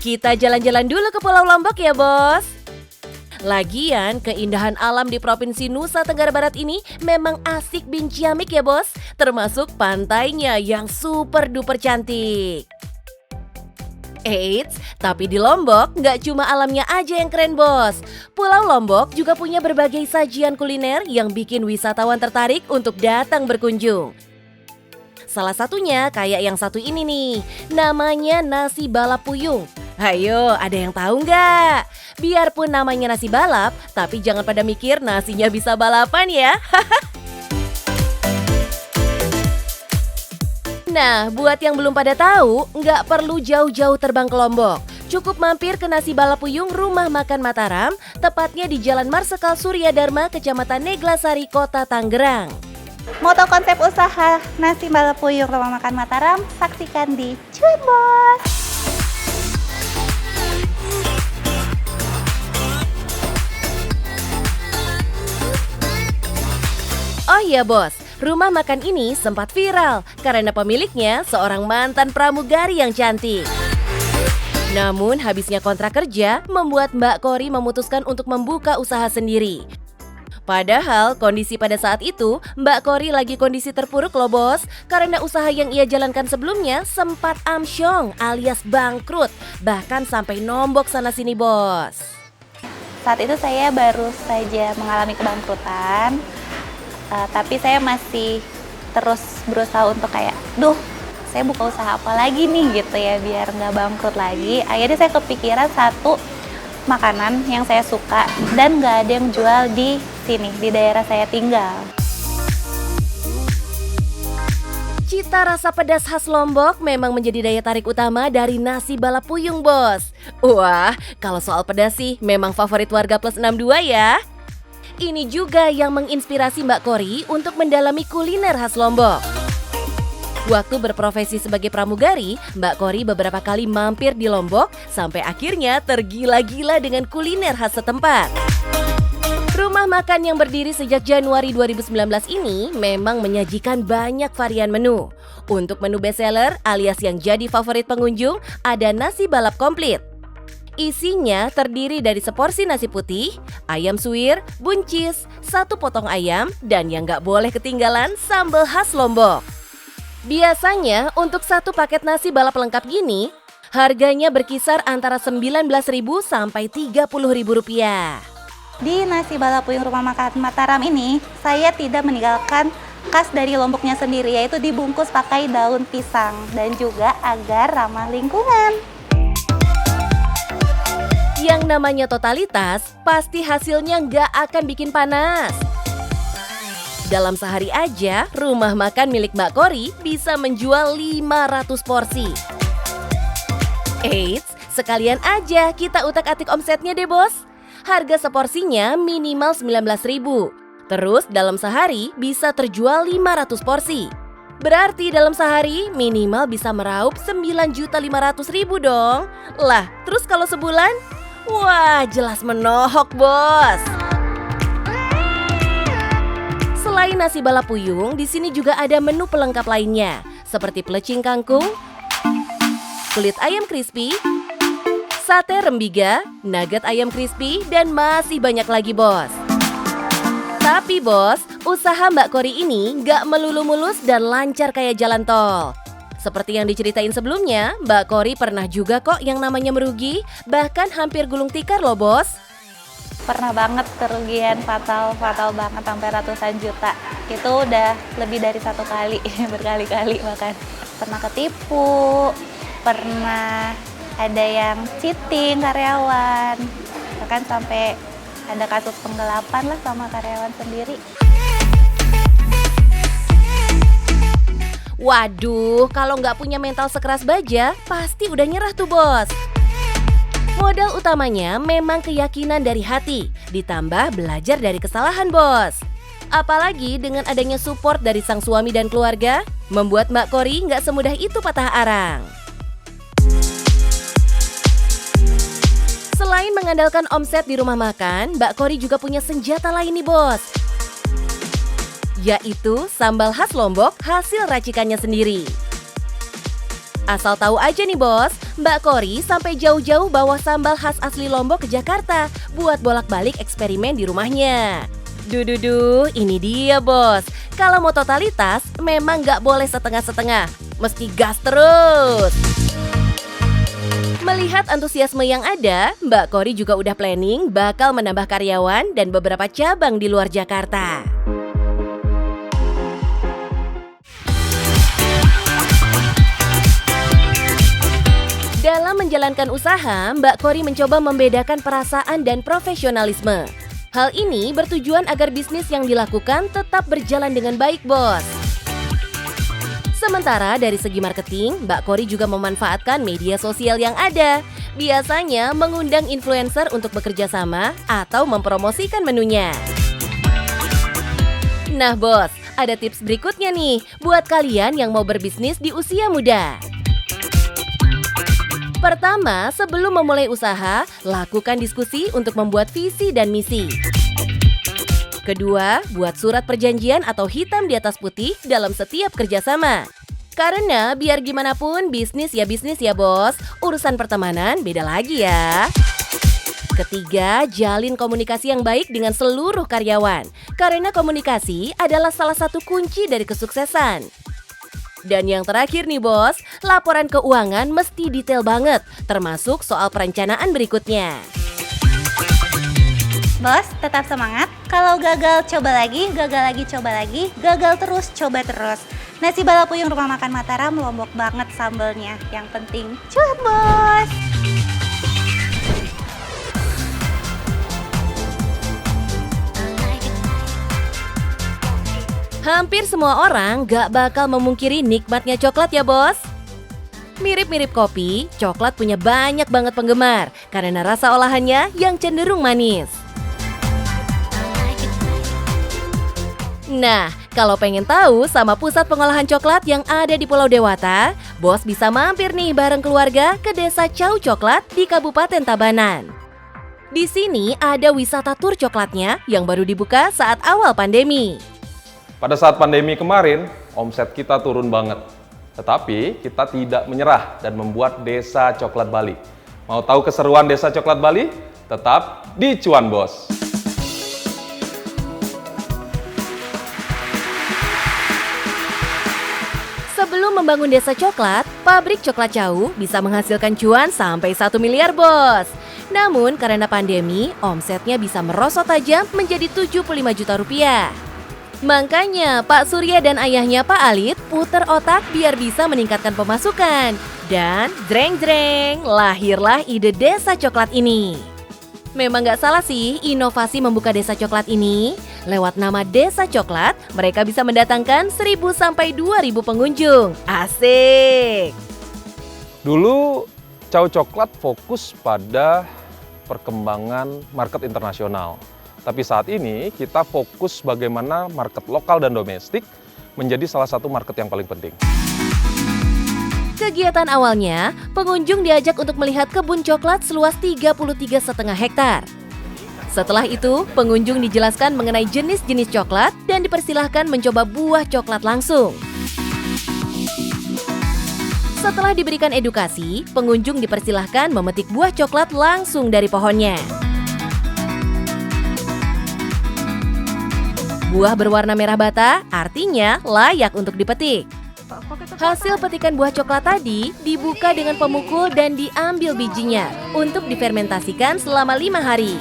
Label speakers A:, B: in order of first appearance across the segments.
A: Kita jalan-jalan dulu ke Pulau Lombok ya, Bos. Lagian, keindahan alam di Provinsi Nusa Tenggara Barat ini memang asik bin ciamik ya, Bos. Termasuk pantainya yang super duper cantik. Eits, tapi di Lombok nggak cuma alamnya aja yang keren, Bos. Pulau Lombok juga punya berbagai sajian kuliner yang bikin wisatawan tertarik untuk datang berkunjung. Salah satunya kayak yang satu ini nih, namanya nasi balap puyung. Hayo, ada yang tahu nggak? Biarpun namanya nasi balap, tapi jangan pada mikir nasinya bisa balapan ya. Nah, buat yang belum pada tahu, nggak perlu jauh-jauh terbang ke Lombok. Cukup mampir ke Nasi Balap Puyung Rumah Makan Mataram, tepatnya di Jalan Marsekal Surya Dharma, Kecamatan Neglasari, Kota Tangerang.
B: Mau tahu konsep usaha Nasi Balap Puyung Rumah Makan Mataram? Saksikan di Cuan Bos.
A: Oh iya, Bos. Rumah makan ini sempat viral karena pemiliknya seorang mantan pramugari yang cantik. Namun habisnya kontrak kerja membuat Mbak Kori memutuskan untuk membuka usaha sendiri. Padahal kondisi pada saat itu Mbak Kori lagi kondisi terpuruk loh, Bos, karena usaha yang ia jalankan sebelumnya sempat amsyong alias bangkrut, bahkan sampai nombok sana sini, Bos.
B: Saat itu saya baru saja mengalami kebangkrutan. Tapi saya masih terus berusaha untuk kayak, saya buka usaha apa lagi nih gitu ya, biar nggak bangkrut lagi. Akhirnya saya kepikiran satu makanan yang saya suka dan nggak ada yang jual di sini, di daerah saya tinggal.
A: Cita rasa pedas khas Lombok memang menjadi daya tarik utama dari nasi balap puyung, Bos. Wah, kalau soal pedas sih memang favorit warga plus 62 ya. Ini juga yang menginspirasi Mbak Kori untuk mendalami kuliner khas Lombok. Waktu berprofesi sebagai pramugari, Mbak Kori beberapa kali mampir di Lombok sampai akhirnya tergila-gila dengan kuliner khas setempat. Rumah makan yang berdiri sejak Januari 2019 ini memang menyajikan banyak varian menu. Untuk menu bestseller alias yang jadi favorit pengunjung ada nasi balap komplit. Isinya terdiri dari seporsi nasi putih, ayam suwir, buncis, satu potong ayam, dan yang gak boleh ketinggalan sambal khas Lombok. Biasanya untuk satu paket nasi balap lengkap gini, harganya berkisar antara Rp19.000 sampai Rp30.000.
B: Di Nasi Balap Puyung Rumah Makan Mataram ini, saya tidak meninggalkan khas dari Lomboknya sendiri, yaitu dibungkus pakai daun pisang dan juga agar ramah lingkungan.
A: Yang namanya totalitas, pasti hasilnya nggak akan bikin panas. Dalam sehari aja, rumah makan milik Mbak Kori bisa menjual 500 porsi. Eits, sekalian aja kita utak-atik omsetnya deh, Bos. Harga seporsinya minimal Rp19.000. Terus dalam sehari bisa terjual 500 porsi. Berarti dalam sehari minimal bisa meraup Rp9.500.000 dong. Lah, terus kalau sebulan? Wah, jelas menohok, Bos. Selain nasi balap puyung, di sini juga ada menu pelengkap lainnya, seperti pelecing kangkung, kulit ayam crispy, sate rembiga, nugget ayam crispy, dan masih banyak lagi, Bos. Tapi, Bos, usaha Mbak Kori ini nggak melulu mulus dan lancar kayak jalan tol. Seperti yang diceritain sebelumnya, Mbak Kori pernah juga kok yang namanya merugi, bahkan hampir gulung tikar loh, Bos.
B: Pernah banget kerugian fatal banget sampai ratusan juta. Itu udah lebih dari satu kali, berkali-kali bahkan. Pernah ketipu, pernah ada yang cheating karyawan, bahkan sampai ada kasus penggelapan lah sama karyawan sendiri.
A: Waduh, kalau nggak punya mental sekeras baja, pasti udah nyerah tuh, Bos. Modal utamanya memang keyakinan dari hati, ditambah belajar dari kesalahan, Bos. Apalagi dengan adanya support dari sang suami dan keluarga, membuat Mbak Kori nggak semudah itu patah arang. Selain mengandalkan omset di rumah makan, Mbak Kori juga punya senjata lain nih, Bos. Yaitu sambal khas Lombok hasil racikannya sendiri. Asal tahu aja nih, Bos, Mbak Kori sampai jauh-jauh bawa sambal khas asli Lombok ke Jakarta buat bolak-balik eksperimen di rumahnya. Duh, ini dia bos. Kalau mau totalitas, memang nggak boleh setengah-setengah. Mesti gas terus. Melihat antusiasme yang ada, Mbak Kori juga udah planning bakal menambah karyawan dan beberapa cabang di luar Jakarta. Dalam menjalankan usaha, Mbak Kori mencoba membedakan perasaan dan profesionalisme. Hal ini bertujuan agar bisnis yang dilakukan tetap berjalan dengan baik, bos. Sementara dari segi marketing, Mbak Kori juga memanfaatkan media sosial yang ada. Biasanya mengundang influencer untuk bekerja sama atau mempromosikan menunya. Nah, bos, ada tips berikutnya nih buat kalian yang mau berbisnis di usia muda. Pertama, sebelum memulai usaha, lakukan diskusi untuk membuat visi dan misi. Kedua, buat surat perjanjian atau hitam di atas putih dalam setiap kerjasama. Karena biar gimana pun bisnis ya bos, urusan pertemanan beda lagi ya. Ketiga, jalin komunikasi yang baik dengan seluruh karyawan. Karena komunikasi adalah salah satu kunci dari kesuksesan. Dan yang terakhir nih bos, laporan keuangan mesti detail banget, termasuk soal perencanaan berikutnya.
B: Bos, tetap semangat. Kalau gagal, coba lagi, gagal terus, coba terus. Nasi balapuyung Rumah Makan Mataram Lombok banget sambelnya. Yang penting, cuan bos!
A: Hampir semua orang gak bakal memungkiri nikmatnya coklat ya bos. Mirip-mirip kopi, coklat punya banyak banget penggemar karena rasa olahannya yang cenderung manis. Nah, kalau pengen tahu sama pusat pengolahan coklat yang ada di Pulau Dewata, bos bisa mampir nih bareng keluarga ke Desa Cau Coklat di Kabupaten Tabanan. Di sini ada wisata tur coklatnya yang baru dibuka saat awal pandemi.
C: Pada saat pandemi kemarin, omset kita turun banget. Tetapi kita tidak menyerah dan membuat Desa Coklat Bali. Mau tahu keseruan Desa Coklat Bali? Tetap di Cuan Bos.
A: Sebelum membangun Desa Coklat, pabrik coklat Cau bisa menghasilkan cuan sampai 1 miliar bos. Namun karena pandemi, omsetnya bisa merosot tajam menjadi 75 juta rupiah. Makanya Pak Surya dan ayahnya Pak Alit puter otak biar bisa meningkatkan pemasukan. Dan jreng-jreng, lahirlah ide Desa Coklat ini. Memang gak salah sih inovasi membuka Desa Coklat ini. Lewat nama Desa Coklat, mereka bisa mendatangkan 1.000 sampai 2.000 pengunjung. Asik!
C: Dulu Cau Coklat fokus pada perkembangan market internasional. Tapi saat ini kita fokus bagaimana market lokal dan domestik menjadi salah satu market yang paling penting.
A: Kegiatan awalnya, pengunjung diajak untuk melihat kebun coklat seluas 33,5 hektar. Setelah itu, pengunjung dijelaskan mengenai jenis-jenis coklat dan dipersilahkan mencoba buah coklat langsung. Setelah diberikan edukasi, pengunjung dipersilahkan memetik buah coklat langsung dari pohonnya. Buah berwarna merah bata artinya layak untuk dipetik. Hasil petikan buah coklat tadi dibuka dengan pemukul dan diambil bijinya untuk difermentasikan selama 5 hari.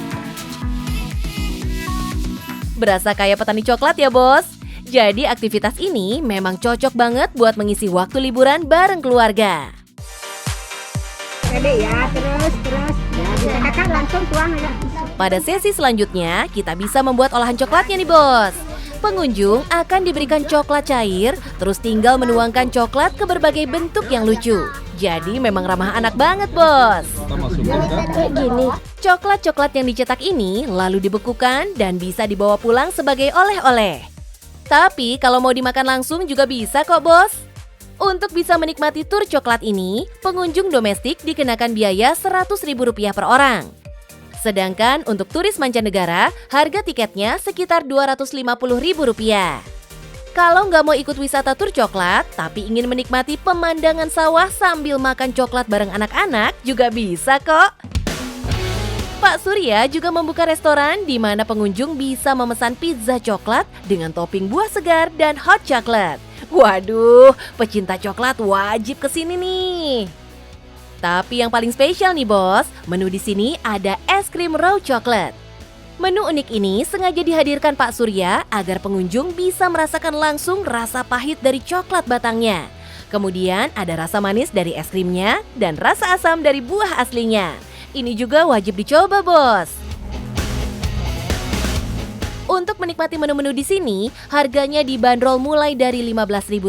A: Berasa kayak petani coklat ya bos? Jadi aktivitas ini memang cocok banget buat mengisi waktu liburan bareng keluarga. Pada sesi selanjutnya, kita bisa membuat olahan coklatnya nih bos. Pengunjung akan diberikan coklat cair, terus tinggal menuangkan coklat ke berbagai bentuk yang lucu. Jadi memang ramah anak banget bos. Coklat-coklat yang dicetak ini lalu dibekukan dan bisa dibawa pulang sebagai oleh-oleh. Tapi kalau mau dimakan langsung juga bisa kok bos. Untuk bisa menikmati tur coklat ini, pengunjung domestik dikenakan biaya Rp100.000 per orang. Sedangkan untuk turis mancanegara, harga tiketnya sekitar Rp250.000. Kalau nggak mau ikut wisata tur coklat, tapi ingin menikmati pemandangan sawah sambil makan coklat bareng anak-anak, juga bisa kok. Pak Surya juga membuka restoran di mana pengunjung bisa memesan pizza coklat dengan topping buah segar dan hot chocolate. Waduh, pecinta coklat wajib kesini nih. Tapi yang paling spesial nih bos, menu di sini ada es krim raw coklat. Menu unik ini sengaja dihadirkan Pak Surya agar pengunjung bisa merasakan langsung rasa pahit dari coklat batangnya. Kemudian ada rasa manis dari es krimnya dan rasa asam dari buah aslinya. Ini juga wajib dicoba, bos. Untuk menikmati menu-menu di sini, harganya dibanderol mulai dari Rp15.000.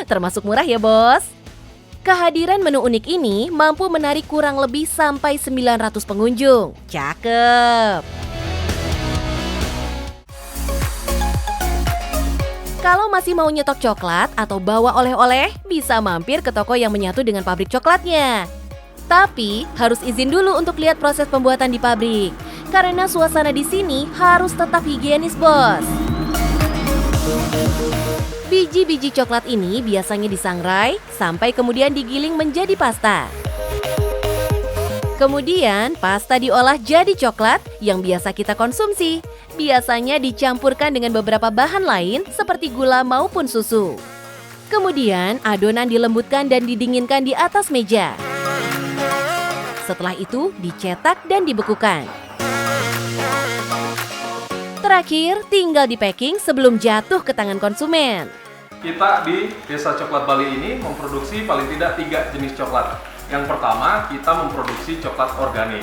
A: Termasuk murah ya, bos. Kehadiran menu unik ini mampu menarik kurang lebih sampai 900 pengunjung. Cakep! Kalau masih mau nyetok coklat atau bawa oleh-oleh, bisa mampir ke toko yang menyatu dengan pabrik coklatnya. Tapi harus izin dulu untuk lihat proses pembuatan di pabrik, karena suasana di sini harus tetap higienis, bos. Biji-biji coklat ini biasanya disangrai sampai kemudian digiling menjadi pasta. Kemudian pasta diolah jadi coklat yang biasa kita konsumsi. Biasanya dicampurkan dengan beberapa bahan lain seperti gula maupun susu. Kemudian adonan dilembutkan dan didinginkan di atas meja. Setelah itu dicetak dan dibekukan. Terakhir, tinggal di-packing sebelum jatuh ke tangan konsumen.
C: Kita di Desa Coklat Bali ini memproduksi paling tidak 3 jenis coklat. Yang pertama, kita memproduksi coklat organik.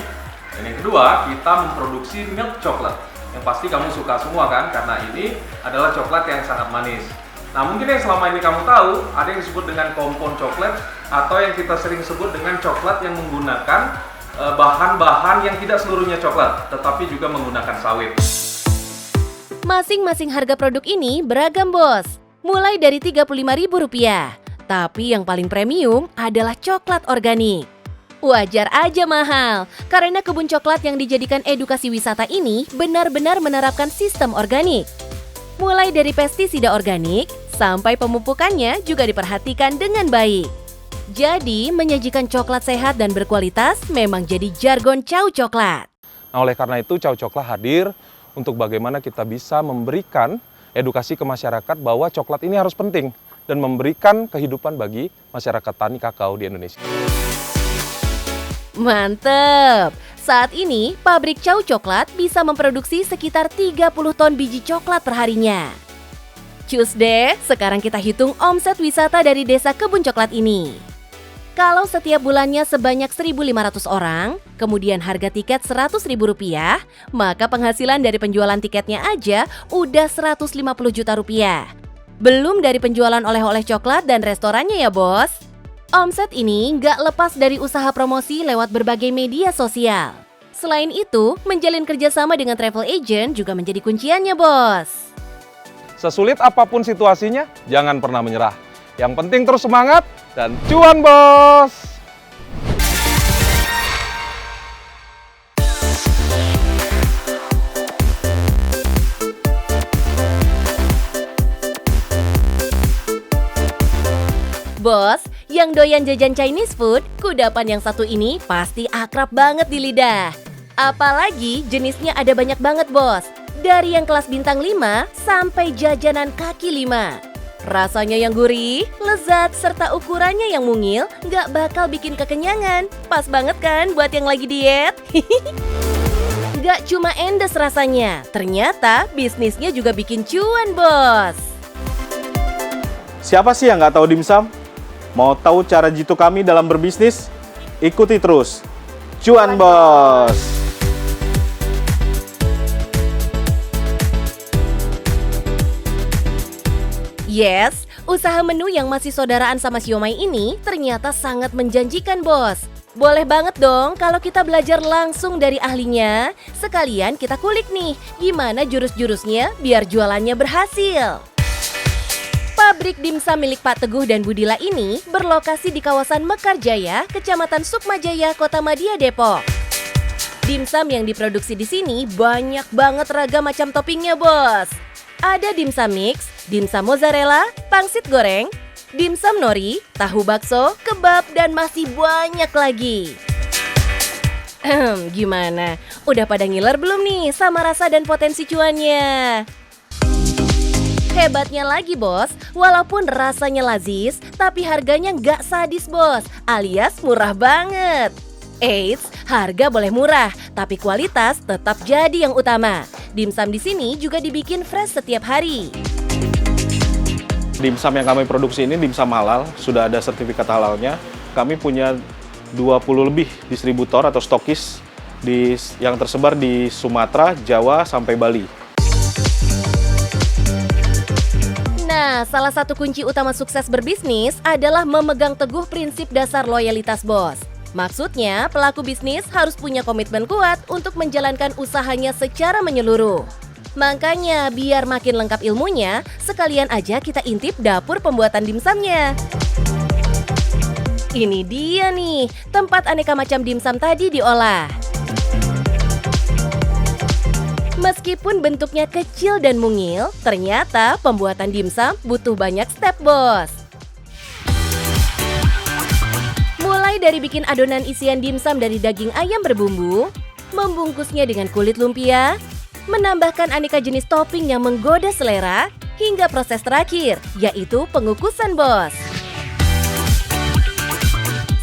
C: Dan yang kedua, kita memproduksi milk coklat. Yang pasti kamu suka semua kan, karena ini adalah coklat yang sangat manis. Nah, mungkin yang selama ini kamu tahu, ada yang disebut dengan kompon coklat, atau yang kita sering sebut dengan coklat yang menggunakan bahan-bahan yang tidak seluruhnya coklat, tetapi juga menggunakan sawit.
A: Masing-masing harga produk ini beragam, bos. Mulai dari Rp35.000. Tapi yang paling premium adalah coklat organik. Wajar aja mahal, karena kebun coklat yang dijadikan edukasi wisata ini benar-benar menerapkan sistem organik. Mulai dari pestisida organik, sampai pemupukannya juga diperhatikan dengan baik. Jadi, menyajikan coklat sehat dan berkualitas memang jadi jargon Chow Coklat.
C: Nah, oleh karena itu Chow Coklat hadir untuk bagaimana kita bisa memberikan edukasi ke masyarakat bahwa coklat ini harus penting dan memberikan kehidupan bagi masyarakat tani kakao di Indonesia.
A: Mantep! Saat ini, pabrik Chow Coklat bisa memproduksi sekitar 30 ton biji coklat perharinya. Cus deh, sekarang kita hitung omset wisata dari desa kebun coklat ini. Kalau setiap bulannya sebanyak 1.500 orang, kemudian harga tiket Rp100.000, maka penghasilan dari penjualan tiketnya aja udah Rp150 juta. Belum dari penjualan oleh-oleh coklat dan restorannya ya, bos. Omset ini nggak lepas dari usaha promosi lewat berbagai media sosial. Selain itu, menjalin kerjasama dengan travel agent juga menjadi kunciannya, bos.
C: Sesulit apapun situasinya, jangan pernah menyerah. Yang penting terus semangat dan cuan, bos!
A: Bos, yang doyan jajan Chinese food, kudapan yang satu ini pasti akrab banget di lidah. Apalagi jenisnya ada banyak banget, bos. Dari yang kelas bintang 5 sampai jajanan kaki 5. Rasanya yang gurih, lezat, serta ukurannya yang mungil nggak bakal bikin kekenyangan. Pas banget kan buat yang lagi diet? Nggak cuma endes rasanya, ternyata bisnisnya juga bikin cuan, bos.
D: Siapa sih yang nggak tahu dimsum? Mau tahu cara jitu kami dalam berbisnis? Ikuti terus. Cuan, bos!
A: Yes, usaha menu yang masih saudaraan sama siomay ini ternyata sangat menjanjikan, bos. Boleh banget dong kalau kita belajar langsung dari ahlinya. Sekalian kita kulik nih, gimana jurus-jurusnya biar jualannya berhasil. Pabrik dimsum milik Pak Teguh dan Budila ini berlokasi di kawasan Mekarjaya, Kecamatan Sukmajaya, Kota Madia, Depok. Dimsum yang diproduksi di sini banyak banget ragam macam toppingnya, bos. Ada dimsum mix, dimsum mozzarella, pangsit goreng, dimsum nori, tahu bakso, kebab, dan masih banyak lagi. Gimana? Udah pada ngiler belum nih sama rasa dan potensi cuannya? Hebatnya lagi bos, walaupun rasanya lazis, tapi harganya nggak sadis bos, alias murah banget. Eits, harga boleh murah, tapi kualitas tetap jadi yang utama. Dimsum di sini juga dibikin fresh setiap hari.
D: Dimsum yang kami produksi ini dimsum halal, sudah ada sertifikat halalnya. Kami punya 20 lebih distributor atau stokis yang tersebar di Sumatera, Jawa, sampai Bali.
A: Nah, salah satu kunci utama sukses berbisnis adalah memegang teguh prinsip dasar loyalitas bos. Maksudnya, pelaku bisnis harus punya komitmen kuat untuk menjalankan usahanya secara menyeluruh. Makanya, biar makin lengkap ilmunya, sekalian aja kita intip dapur pembuatan dimsumnya. Ini dia nih, tempat aneka macam dimsum tadi diolah. Meskipun bentuknya kecil dan mungil, ternyata pembuatan dimsum butuh banyak step, bos. Mulai dari bikin adonan isian dimsum dari daging ayam berbumbu, membungkusnya dengan kulit lumpia, menambahkan aneka jenis topping yang menggoda selera, hingga proses terakhir, yaitu pengukusan, bos.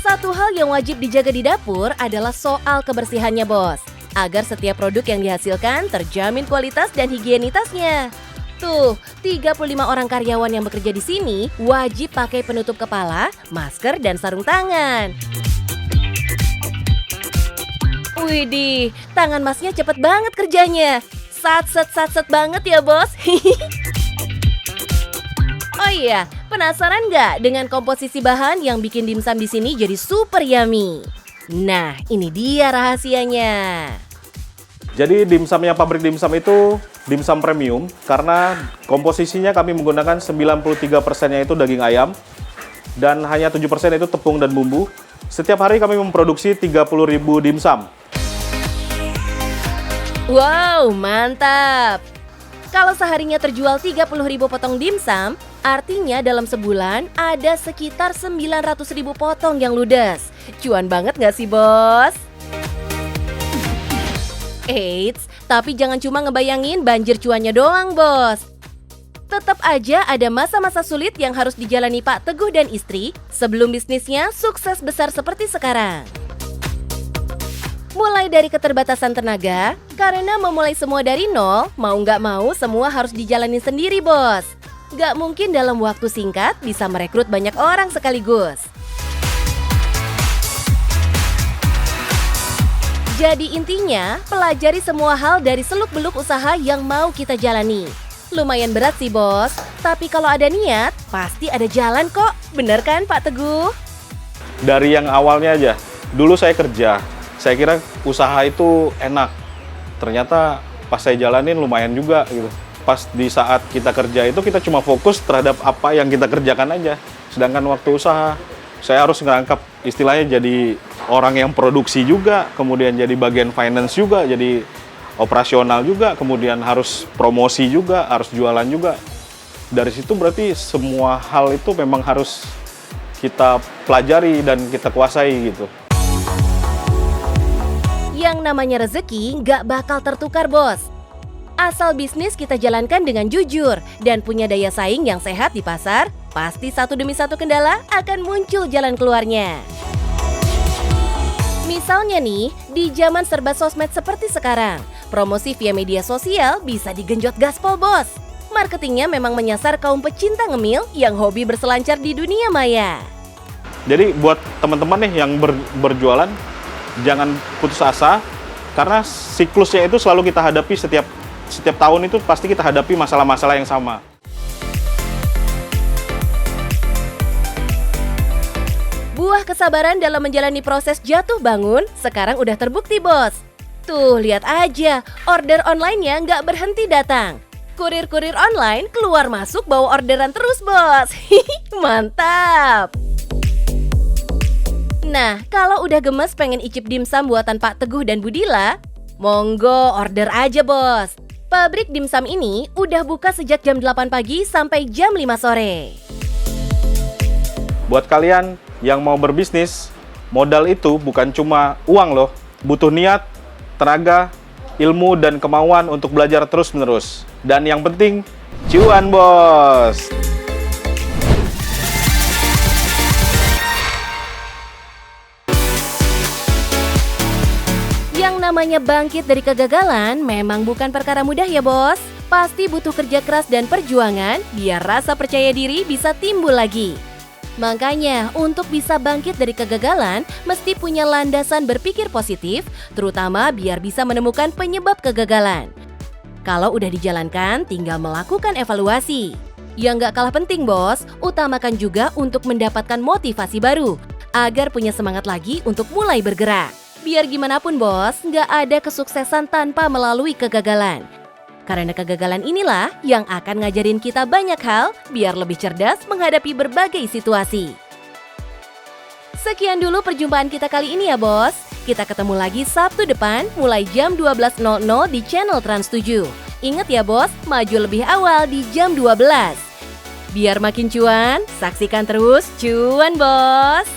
A: Satu hal yang wajib dijaga di dapur adalah soal kebersihannya, bos. Agar setiap produk yang dihasilkan terjamin kualitas dan higienitasnya. Tuh, 35 orang karyawan yang bekerja di sini wajib pakai penutup kepala, masker, dan sarung tangan. Widih, tangan masnya cepet banget kerjanya. Sat-set banget ya, bos. Oh iya, penasaran nggak dengan komposisi bahan yang bikin dimsum di sini jadi super yummy? Nah, ini dia rahasianya.
D: Jadi dimsumnya pabrik dimsum itu dimsum premium karena komposisinya kami menggunakan 93%-nya itu daging ayam dan hanya 7% itu tepung dan bumbu. Setiap hari kami memproduksi 30.000 dimsum.
A: Wow, mantap! Kalau seharinya terjual 30.000 potong dimsum, artinya dalam sebulan ada sekitar 900.000 potong yang ludes. Cuan banget nggak sih, bos? Eits, tapi jangan cuma ngebayangin banjir cuannya doang, bos. Tetap aja ada masa-masa sulit yang harus dijalani Pak Teguh dan istri sebelum bisnisnya sukses besar seperti sekarang. Mulai dari keterbatasan tenaga, karena memulai semua dari nol, mau nggak mau semua harus dijalani sendiri, bos. Nggak mungkin dalam waktu singkat bisa merekrut banyak orang sekaligus. Jadi intinya, pelajari semua hal dari seluk-beluk usaha yang mau kita jalani. Lumayan berat sih, bos. Tapi kalau ada niat, pasti ada jalan kok. Bener kan, Pak Teguh?
D: Dari yang awalnya aja, dulu saya kerja. Saya kira usaha itu enak. Ternyata pas saya jalanin lumayan juga gitu. Pas di saat kita kerja itu kita cuma fokus terhadap apa yang kita kerjakan aja. Sedangkan waktu usaha, saya harus ngerangkap istilahnya jadi orang yang produksi juga, kemudian jadi bagian finance juga, jadi operasional juga, kemudian harus promosi juga, harus jualan juga. Dari situ berarti semua hal itu memang harus kita pelajari dan kita kuasai gitu.
A: Yang namanya rezeki nggak bakal tertukar, bos. Asal bisnis kita jalankan dengan jujur dan punya daya saing yang sehat di pasar, pasti satu demi satu kendala akan muncul jalan keluarnya. Misalnya nih, di zaman serba sosmed seperti sekarang, promosi via media sosial bisa digenjot gaspol, bos. Marketingnya memang menyasar kaum pecinta ngemil yang hobi berselancar di dunia maya.
D: Jadi buat teman-teman nih yang berjualan, jangan putus asa, karena siklusnya itu selalu kita hadapi setiap tahun itu pasti kita hadapi masalah-masalah yang sama.
A: Buah kesabaran dalam menjalani proses jatuh bangun sekarang udah terbukti, bos. Tuh, lihat aja, order online-nya nggak berhenti datang. Kurir-kurir online keluar masuk bawa orderan terus, bos. Mantap! Nah, kalau udah gemes pengen icip dimsum buatan Pak Teguh dan Budila, monggo order aja, bos. Pabrik dimsum ini udah buka sejak jam 8 pagi sampai jam 5 sore.
D: Buat kalian yang mau berbisnis, modal itu bukan cuma uang loh. Butuh niat, tenaga, ilmu, dan kemauan untuk belajar terus-menerus. Dan yang penting, cuan bos!
A: Yang namanya bangkit dari kegagalan memang bukan perkara mudah ya bos. Pasti butuh kerja keras dan perjuangan biar rasa percaya diri bisa timbul lagi. Makanya untuk bisa bangkit dari kegagalan mesti punya landasan berpikir positif, terutama biar bisa menemukan penyebab kegagalan. Kalau udah dijalankan tinggal melakukan evaluasi. Yang nggak kalah penting bos, utamakan juga untuk mendapatkan motivasi baru agar punya semangat lagi untuk mulai bergerak. Biar gimana pun bos, nggak ada kesuksesan tanpa melalui kegagalan. Karena kegagalan inilah yang akan ngajarin kita banyak hal biar lebih cerdas menghadapi berbagai situasi. Sekian dulu perjumpaan kita kali ini ya bos. Kita ketemu lagi Sabtu depan mulai jam 12.00 di channel Trans 7. Ingat ya bos, maju lebih awal di jam 12. Biar makin cuan, saksikan terus Cuan Bos.